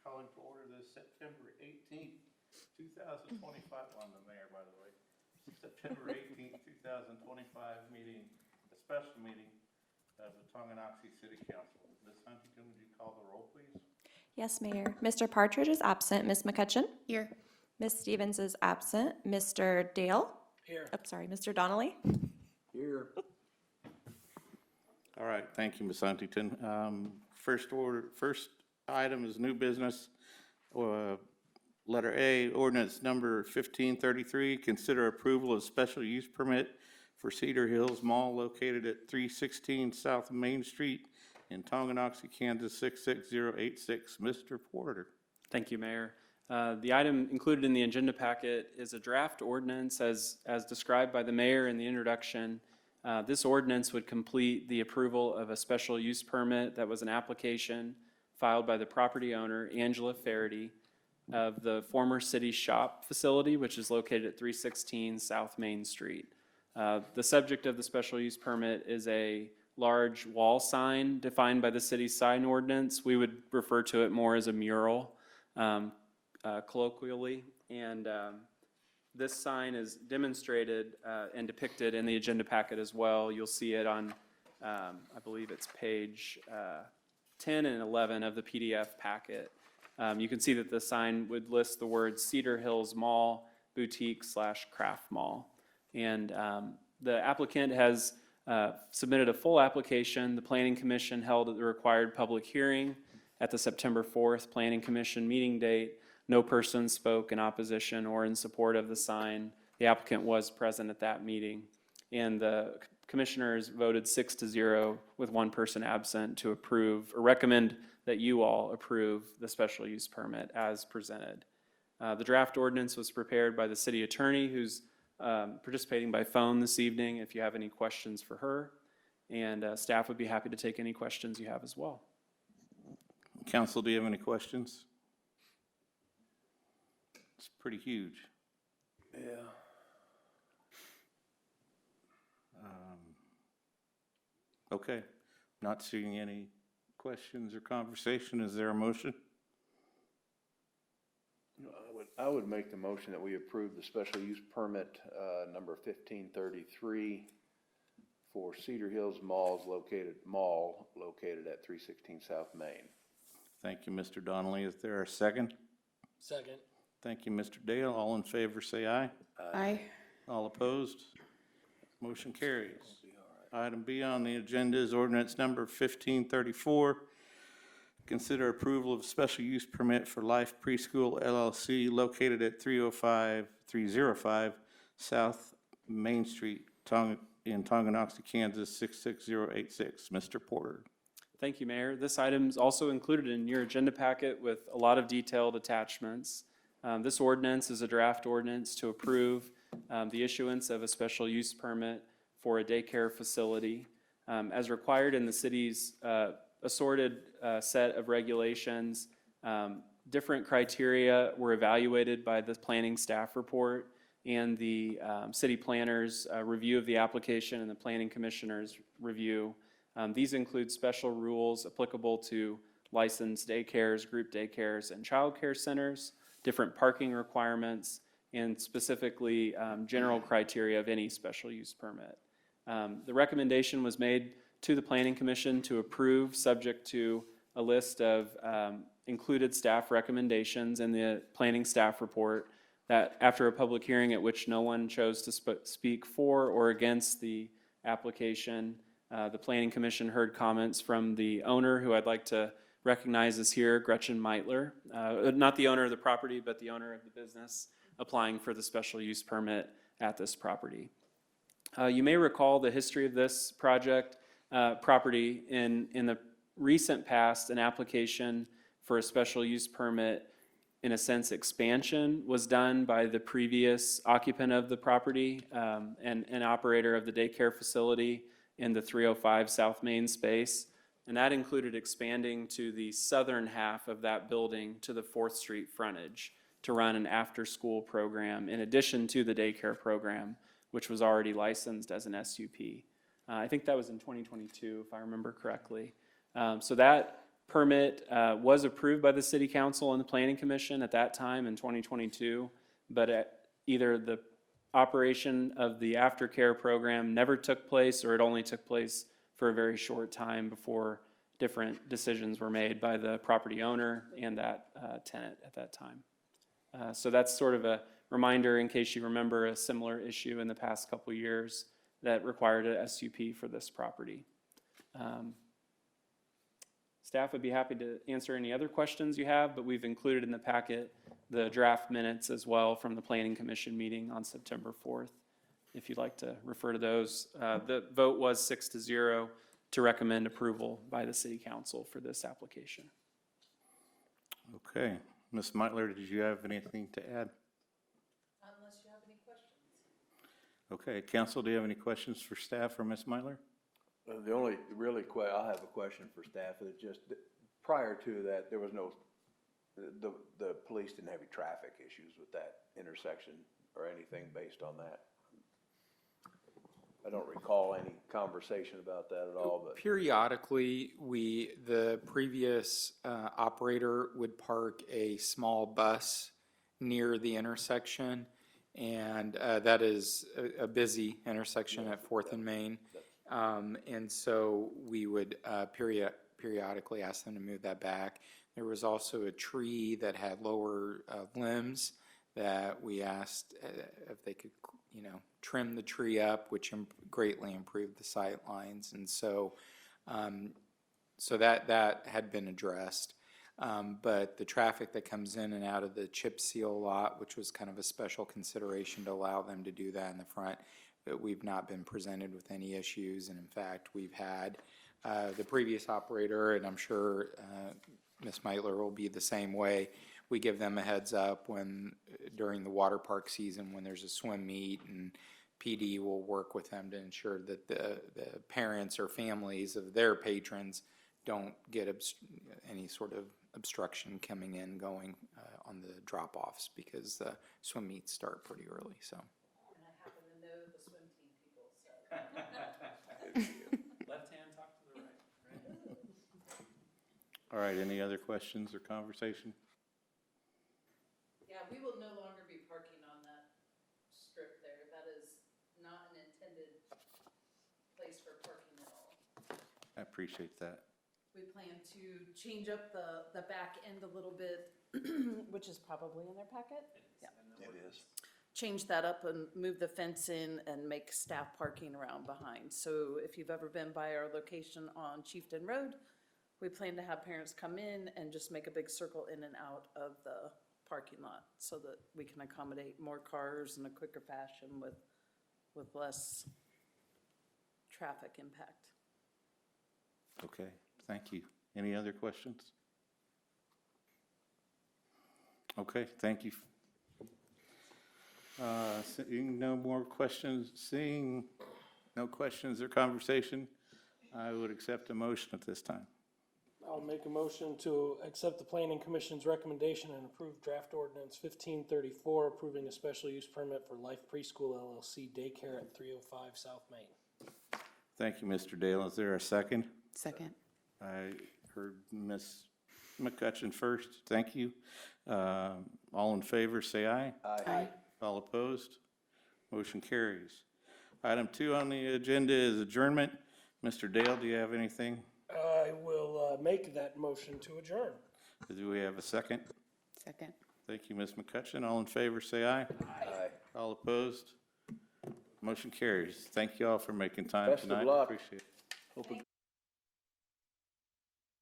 Calling to order this September 18th, 2025, I'm the mayor, by the way. September 18th, 2025 meeting, a special meeting of the Tonganoxie City Council. Ms. Huntington, would you call the roll, please? Yes, Mayor. Mr. Partridge is absent. Ms. McCutcheon? Here. Ms. Stevens is absent. Mr. Dale? Here. Oh, sorry, Mr. Donnelly? Here. All right, thank you, Ms. Huntington. First item is new business. Letter A, ordinance number 1533, consider approval of special use permit for Cedar Hills Mall located at 316 South Main Street in Tonganoxie, Kansas 66086. Mr. Porter. Thank you, Mayor. The item included in the agenda packet is a draft ordinance as described by the mayor in the introduction. This ordinance would complete the approval of a special use permit that was an application filed by the property owner, Angela Faraday, of the former city shop facility, which is located at 316 South Main Street. The subject of the special use permit is a large wall sign defined by the city's sign ordinance. We would refer to it more as a mural, colloquially. And this sign is demonstrated and depicted in the agenda packet as well. You'll see it on, I believe it's page 10 and 11 of the PDF packet. You can see that the sign would list the words Cedar Hills Mall, Boutique/Craft Mall. And the applicant has submitted a full application. The Planning Commission held the required public hearing at the September 4th Planning Commission meeting date. No person spoke in opposition or in support of the sign. The applicant was present at that meeting. And the commissioners voted 6-0 with one person absent to approve or recommend that you all approve the special use permit as presented. The draft ordinance was prepared by the city attorney who's participating by phone this evening if you have any questions for her. And staff would be happy to take any questions you have as well. Council, do you have any questions? It's pretty huge. Yeah. Okay, not seeing any questions or conversation. Is there a motion? I would make the motion that we approve the special use permit number 1533 for Cedar Hills Mall located at 316 South Main. Thank you, Mr. Donnelly. Is there a second? Second. Thank you, Mr. Dale. All in favor, say aye. Aye. All opposed? Motion carries. Item B on the agenda is ordinance number 1534. Consider approval of special use permit for Life Preschool LLC located at 305 South Main Street in Tonganoxie, Kansas 66086. Mr. Porter. Thank you, Mayor. This item is also included in your agenda packet with a lot of detailed attachments. This ordinance is a draft ordinance to approve the issuance of a special use permit for a daycare facility. As required in the city's assorted set of regulations, different criteria were evaluated by the planning staff report and the city planner's review of the application and the planning commissioner's review. These include special rules applicable to licensed daycares, group daycares, and child care centers, different parking requirements, and specifically general criteria of any special use permit. The recommendation was made to the Planning Commission to approve, subject to a list of included staff recommendations in the planning staff report, that after a public hearing at which no one chose to speak for or against the application, the Planning Commission heard comments from the owner, who I'd like to recognize is here, Gretchen Meitler, not the owner of the property, but the owner of the business applying for the special use permit at this property. You may recall the history of this property in the recent past. An application for a special use permit, in a sense expansion, was done by the previous occupant of the property and operator of the daycare facility in the 305 South Main space. And that included expanding to the southern half of that building to the 4th Street frontage to run an after-school program in addition to the daycare program, which was already licensed as an SUP. I think that was in 2022, if I remember correctly. So that permit was approved by the city council and the planning commission at that time in 2022, but either the operation of the aftercare program never took place, or it only took place for a very short time before different decisions were made by the property owner and that tenant at that time. So that's sort of a reminder in case you remember a similar issue in the past couple years that required a SUP for this property. Staff would be happy to answer any other questions you have, but we've included in the packet the draft minutes as well from the Planning Commission meeting on September 4th, if you'd like to refer to those. The vote was 6-0 to recommend approval by the City Council for this application. Okay. Ms. Meitler, did you have anything to add? Unless you have any questions. Okay, council, do you have any questions for staff or Ms. Meitler? The only really I have a question for staff, is just prior to that, there was no, the police didn't have any traffic issues with that intersection or anything based on that. I don't recall any conversation about that at all, but. Periodically, the previous operator would park a small bus near the intersection, and that is a busy intersection at 4th and Main. And so we would periodically ask them to move that back. There was also a tree that had lower limbs that we asked if they could, trim the tree up, which greatly improved the sight lines. And so, so that had been addressed. But the traffic that comes in and out of the chip seal lot, which was kind of a special consideration to allow them to do that in the front, but we've not been presented with any issues. And in fact, we've had the previous operator, and I'm sure Ms. Meitler will be the same way. We give them a heads up during the water park season when there's a swim meet, and PD will work with them to ensure that the parents or families of their patrons don't get any sort of obstruction coming in, going on the drop-offs, because the swim meets start pretty early, so. And I happen to know the swim team people, so. Left hand, talk to the right. All right, any other questions or conversation? Yeah, we will no longer be parking on that strip there. That is not an intended place for parking at all. I appreciate that. We plan to change up the back end a little bit, which is probably in their packet. Yeah. It is. Change that up and move the fence in and make staff parking around behind. So if you've ever been by our location on Chieftain Road, we plan to have parents come in and just make a big circle in and out of the parking lot so that we can accommodate more cars in a quicker fashion with less traffic impact. Okay, thank you. Any other questions? Okay, thank you. Seeing no more questions, seeing no questions or conversation, I would accept a motion at this time. I'll make a motion to accept the planning commission's recommendation and approve draft ordinance 1534, approving a special use permit for Life Preschool LLC daycare at 305 South Main. Thank you, Mr. Dale. Is there a second? Second. I heard Ms. McCutcheon first. Thank you. All in favor, say aye. Aye. All opposed? Motion carries. Item 2 on the agenda is adjournment. Mr. Dale, do you have anything? I will make that motion to adjourn. Do we have a second? Second. Thank you, Ms. McCutcheon. All in favor, say aye. Aye. All opposed? Motion carries. Thank you all for making time Best of tonight. luck. Appreciate it.